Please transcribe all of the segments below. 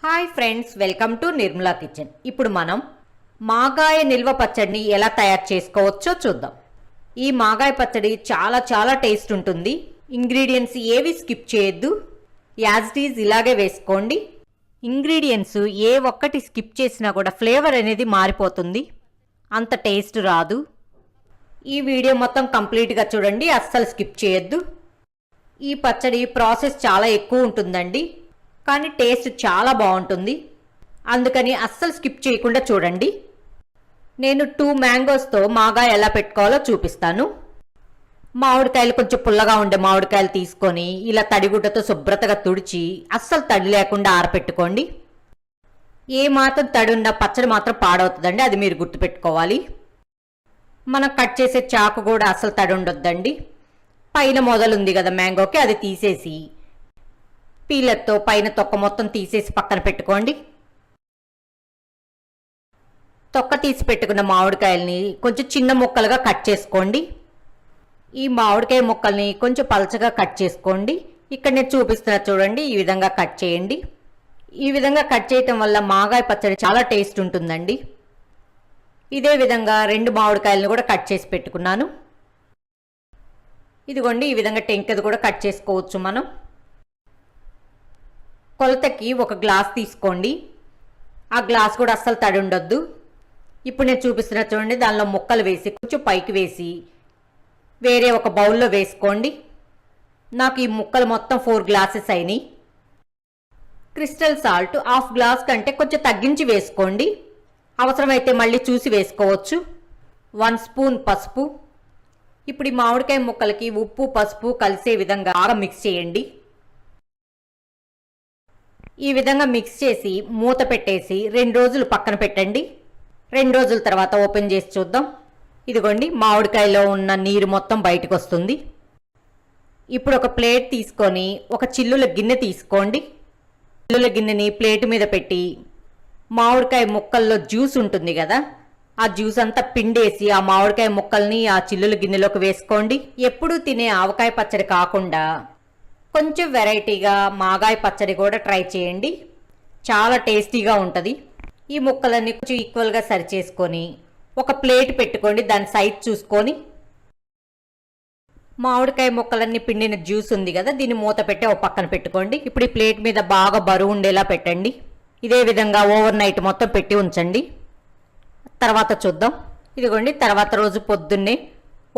Hi friends, welcome to Nirmala kitchen. ఇప్పుడు మనం మాగాయ నిల్వ పచ్చడిని ఎలా తయారు చేసుకోవచ్చో చూద్దాం. ఈ మాగాయ పచ్చడి చాలా టేస్ట్ ఉంటుంది. ఇంగ్రీడియంట్స్ ఏవి స్కిప్ చేయొద్దు, యాజ్ ఇట్ ఈజ్ ఇలాగే వేసుకోండి. ఇంగ్రీడియంట్స్ ఏ ఒక్కటి స్కిప్ చేసినా కూడా ఫ్లేవర్ అనేది మారిపోతుంది, అంత టేస్ట్ రాదు. ఈ వీడియో మొత్తం కంప్లీట్గా చూడండి, అస్సలు స్కిప్ చేయొద్దు. ఈ పచ్చడి ప్రాసెస్ చాలా ఎక్కువ ఉంటుందండి, కానీ టేస్ట్ చాలా బాగుంటుంది. అందుకని అస్సలు స్కిప్ చేయకుండా చూడండి. నేను 2 మ్యాంగోస్తో మాగాయ ఎలా పెట్టుకోవాలో చూపిస్తాను. మామిడికాయలు కొంచెం పుల్లగా ఉండే మామిడికాయలు తీసుకొని ఇలా తడిగుడ్డతో శుభ్రతగా తుడిచి అస్సలు తడి లేకుండా ఆరపెట్టుకోండి. ఏ మాత్రం తడి ఉన్న పచ్చడి మాత్రం పాడవుతుందండి, అది మీరు గుర్తుపెట్టుకోవాలి. మనం కట్ చేసే చాకు కూడా అస్సలు తడి ఉండొద్దండి. పైన మొదలుంది కదా మ్యాంగోకి, అది తీసేసి పీలర్తో పైన తొక్క మొత్తం తీసేసి పక్కన పెట్టుకోండి. తొక్క తీసి పెట్టుకున్న మామిడికాయల్ని కొంచెం చిన్న ముక్కలుగా కట్ చేసుకోండి. ఈ మామిడికాయ ముక్కల్ని కొంచెం పలచగా కట్ చేసుకోండి. ఇక్కడ నేను చూపిస్తున్నా చూడండి, ఈ విధంగా కట్ చేయండి. ఈ విధంగా కట్ చేయటం వల్ల మాగాయ పచ్చడి చాలా టేస్ట్ ఉంటుందండి. ఇదే విధంగా 2 మామిడికాయలను కూడా కట్ చేసి పెట్టుకున్నాను. ఇదిగోండి, ఈ విధంగా టెంకది కూడా కట్ చేసుకోవచ్చు. మనం కొలతకి ఒక గ్లాస్ తీసుకోండి. ఆ గ్లాస్ కూడా అస్సలు తడి ఉండొద్దు. ఇప్పుడు నేను చూపిస్తున్నా చూడండి, దానిలో ముక్కలు వేసి కొంచెం పైకి వేసి వేరే ఒక బౌల్లో వేసుకోండి. నాకు ఈ ముక్కలు మొత్తం 4 గ్లాసెస్ అయినాయి. క్రిస్టల్ సాల్ట్ 1/2 గ్లాస్ కంటే కొంచెం తగ్గించి వేసుకోండి, అవసరమైతే మళ్ళీ చూసి వేసుకోవచ్చు. 1 స్పూన్ పసుపు. ఇప్పుడు ఈ మామిడికాయ ముక్కలకి ఉప్పు పసుపు కలిసే విధంగా బాగా మిక్స్ చేయండి. ఈ విధంగా మిక్స్ చేసి మూత పెట్టేసి 2 రోజులు పక్కన పెట్టండి. 2 రోజుల తర్వాత ఓపెన్ చేసి చూద్దాం. ఇదిగోండి, మామిడికాయలో ఉన్న నీరు మొత్తం బయటకు వస్తుంది. ఇప్పుడు ఒక ప్లేట్ తీసుకొని ఒక చిల్లుల గిన్నె తీసుకోండి. చిల్లుల గిన్నెని ప్లేట్ మీద పెట్టి మామిడికాయ ముక్కల్లో జ్యూస్ ఉంటుంది కదా, ఆ జ్యూస్ అంతా పిండేసి ఆ మామిడికాయ ముక్కల్ని ఆ చిల్లుల గిన్నెలోకి వేసుకోండి. ఎప్పుడూ తినే ఆవకాయ పచ్చడి కాకుండా కొంచెం వెరైటీగా మాగాయ పచ్చడి కూడా ట్రై చేయండి, చాలా టేస్టీగా ఉంటుంది. ఈ ముక్కలన్నీ కొంచెం ఈక్వల్గా సరి చేసుకొని ఒక ప్లేట్ పెట్టుకోండి, దాని సైజ్ చూసుకొని. మామిడికాయ ముక్కలన్నీ పిండిన జ్యూస్ ఉంది కదా, దీన్ని మూత పెట్టి ఒక పక్కన పెట్టుకోండి. ఇప్పుడు ఈ ప్లేట్ మీద బాగా బరువు ఉండేలా పెట్టండి. ఇదే విధంగా ఓవర్ నైట్ మొత్తం పెట్టి ఉంచండి. తర్వాత చూద్దాం. ఇదిగోండి, తర్వాత రోజు పొద్దున్నే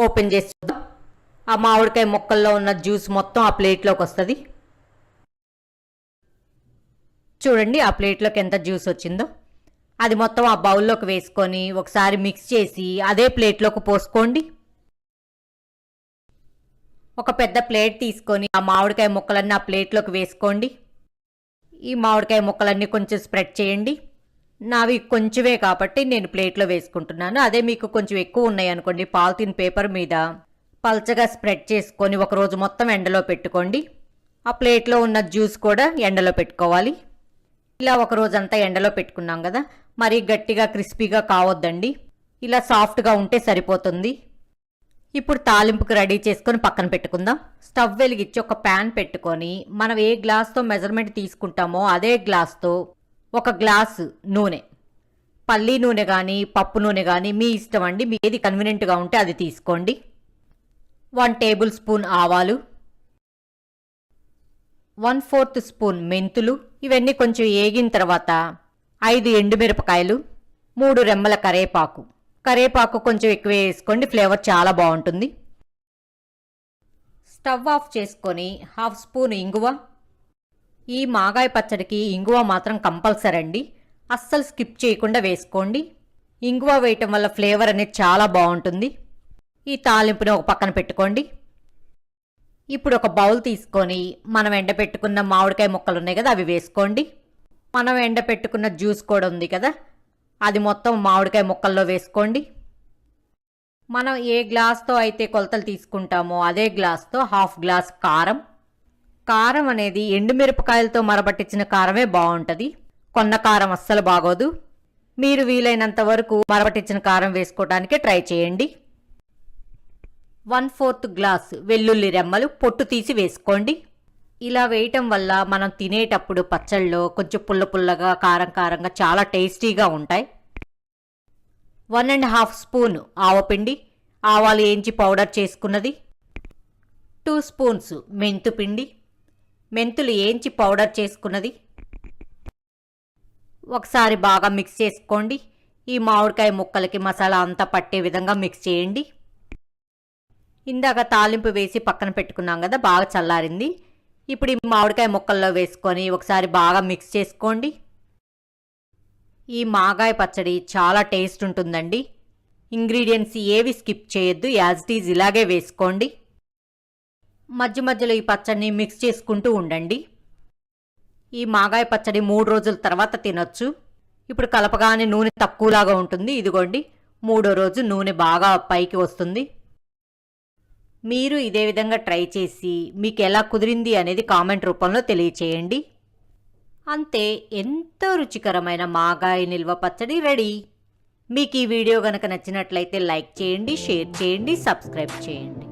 ఓపెన్ చేసి చూద్దాం. ఆ మామిడికాయ ముక్కల్లో ఉన్న జ్యూస్ మొత్తం ఆ ప్లేట్లోకి వస్తుంది. చూడండి, ఆ ప్లేట్లోకి ఎంత జ్యూస్ వచ్చిందో. అది మొత్తం ఆ బౌల్లోకి వేసుకొని ఒకసారి మిక్స్ చేసి అదే ప్లేట్లోకి పోసుకోండి. ఒక పెద్ద ప్లేట్ తీసుకొని ఆ మామిడికాయ ముక్కలన్నీ ఆ ప్లేట్లోకి వేసుకోండి. ఈ మామిడికాయ ముక్కలన్నీ కొంచెం స్ప్రెడ్ చేయండి. నావి కొంచెమే కాబట్టి నేను ప్లేట్లో వేసుకుంటున్నాను. అదే మీకు కొంచెం ఎక్కువ ఉన్నాయి అనుకోండి, పాలిథిన్ పేపర్ మీద పల్చగా స్ప్రెడ్ చేసుకొని ఒకరోజు మొత్తం ఎండలో పెట్టుకోండి. ఆ ప్లేట్లో ఉన్న జ్యూస్ కూడా ఎండలో పెట్టుకోవాలి. ఇలా ఒక రోజంతా ఎండలో పెట్టుకున్నాం కదా, మరీ గట్టిగా క్రిస్పీగా కావద్దండి, ఇలా సాఫ్ట్గా ఉంటే సరిపోతుంది. ఇప్పుడు తాలింపుకి రెడీ చేసుకొని పక్కన పెట్టుకుందాం. స్టవ్ వెలిగించి ఒక ప్యాన్ పెట్టుకొని మనం ఏ గ్లాస్తో మెజర్మెంట్ తీసుకుంటామో అదే గ్లాస్తో 1 గ్లాసు నూనె, పల్లి నూనె కానీ పప్పు నూనె కానీ మీ ఇష్టం అండి, మీకు ఏది కన్వీనియంట్గా ఉంటే అది తీసుకోండి. 1 టేబుల్ స్పూన్ ఆవాలు, 1/4 స్పూన్ మెంతులు. ఇవన్నీ కొంచెం ఏగిన తర్వాత 5 ఎండుమిరపకాయలు, 3 రెమ్మల కరేపాకు. కరేపాకు కొంచెం ఎక్కువ వేసుకోండి, ఫ్లేవర్ చాలా బాగుంటుంది. స్టవ్ ఆఫ్ చేసుకొని 1/2 స్పూన్ ఇంగువ. ఈ మాగాయ పచ్చడికి ఇంగువ మాత్రం కంపల్సరీ అండి, అస్సలు స్కిప్ చేయకుండా వేసుకోండి. ఇంగువ వేయటం వల్ల ఫ్లేవర్ అనేది చాలా బాగుంటుంది. ఈ తాలింపుని ఒక పక్కన పెట్టుకోండి. ఇప్పుడు ఒక బౌల్ తీసుకొని మనం ఎండబెట్టుకున్న మామిడికాయ ముక్కలు ఉన్నాయి కదా, అవి వేసుకోండి. మనం ఎండబెట్టుకున్న జ్యూస్ కూడా ఉంది కదా, అది మొత్తం మామిడికాయ ముక్కల్లో వేసుకోండి. మనం ఏ గ్లాస్తో అయితే కొలతలు తీసుకుంటామో అదే గ్లాస్తో 1/2 గ్లాస్ కారం. కారం అనేది ఎండుమిరపకాయలతో మరబట్టించిన కారమే బాగుంటుంది, కొన్న కారం అస్సలు బాగోదు. మీరు వీలైనంత వరకు మరబట్టించిన కారం వేసుకోవడానికి ట్రై చేయండి. 1/4 గ్లాస్ వెల్లుల్లి రెమ్మలు పొట్టు తీసి వేసుకోండి. ఇలా వేయటం వల్ల మనం తినేటప్పుడు పచ్చళ్ళలో కొంచెం పుల్ల పుల్లగా కారం కారంగా చాలా టేస్టీగా ఉంటాయి. 1½ స్పూన్ ఆవపిండి, ఆవాలు వేయించి పౌడర్ చేసుకున్నది, 2 స్పూన్స్ మెంతుపిండి, మెంతులు వేయించి పౌడర్ చేసుకున్నది. ఒకసారి బాగా మిక్స్ చేసుకోండి. ఈ మామిడికాయ ముక్కలకి మసాలా అంతా పట్టే విధంగా మిక్స్ చేయండి. ఇందాక తాలింపు వేసి పక్కన పెట్టుకున్నాం కదా, బాగా చల్లారింది. ఇప్పుడు ఈ మామిడికాయ ముక్కల్లో వేసుకొని ఒకసారి బాగా మిక్స్ చేసుకోండి. ఈ మాగాయ పచ్చడి చాలా టేస్ట్ ఉంటుందండి. ఇంగ్రీడియంట్స్ ఏవి స్కిప్ చేయొద్దు, యాజ్ ఇట్ ఈజ్ ఇలాగే వేసుకోండి. మధ్య మధ్యలో ఈ పచ్చడిని మిక్స్ చేసుకుంటూ ఉండండి. ఈ మాగాయ పచ్చడి 3 రోజుల తర్వాత తినొచ్చు. ఇప్పుడు కలపగానే నూనె తక్కువలాగా ఉంటుంది. ఇదిగోండి, 3వ రోజు నూనె బాగా పైకి వస్తుంది. మీరు ఇదే విధంగా ట్రై చేసి మీకు ఎలా కుదిరింది అనేది కామెంట్ రూపంలో తెలియచేయండి. అంతే, ఎంతో రుచికరమైన మాగాయ నిల్వ పచ్చడి రెడీ. మీకు ఈ వీడియో గనక నచ్చినట్లయితే లైక్ చేయండి, షేర్ చేయండి, సబ్స్క్రైబ్ చేయండి.